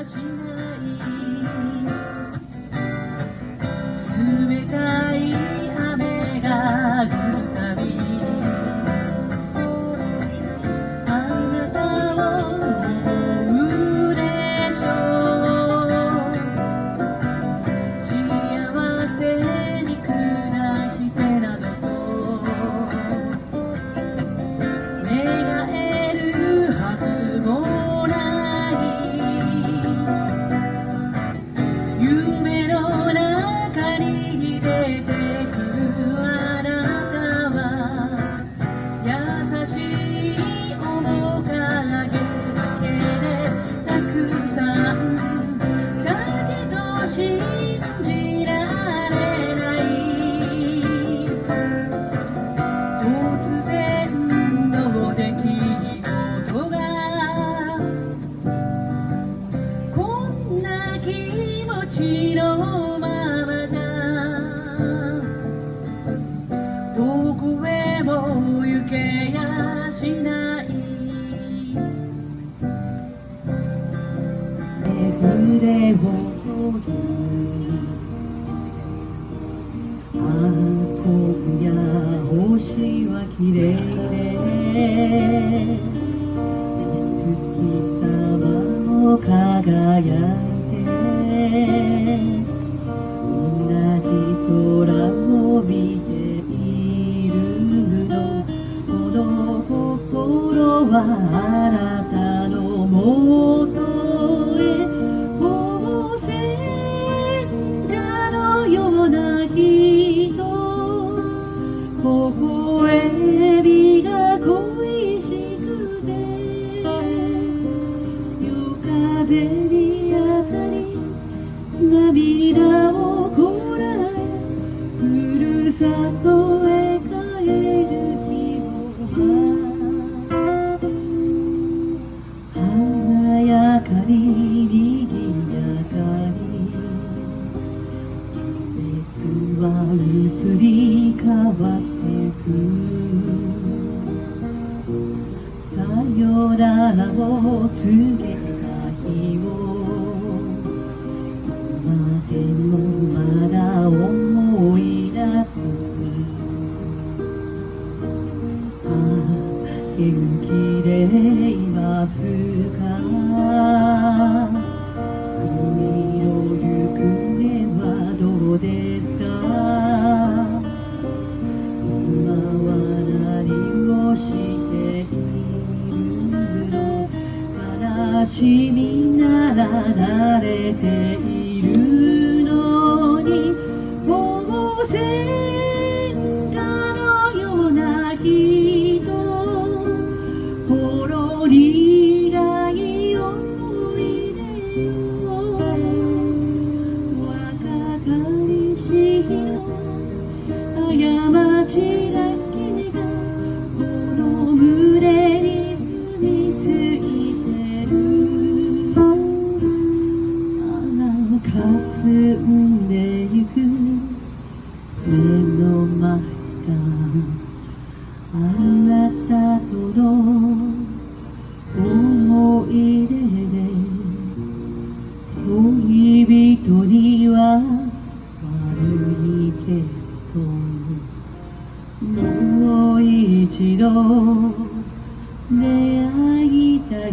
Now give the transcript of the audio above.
しない冷たい雨が降るたびあなたを思うでしょう幸せに暮らしてなどと願えるはずもない夢の中に出てくるあなたは優しい面影だけでたくさんだけど信じられない突然の出来事がこんな気持ちのままじゃどこへも行けやしない筆を取るあ今夜星は綺麗で月様も輝いて同じ空を見ているのこの心はあなたのもとへほぼ線画のような人微笑みが恋しくて夜風に当たり涙をこらえふるさとへ帰る日も華やかに賑やかに季節は移り変わってゆくさよならを告げた日を今でもまだ思い出すああ元気でいますか海の行方はどうですか今は何をしているの悲しみなら慣れているのにほぼ線画のような人ほろりない思い出を若かりし日の過ちな君がこの胸に住み着いてる霞んでゆく目の前があなたとの思い出で恋人には悪いけどもう一度出会いたい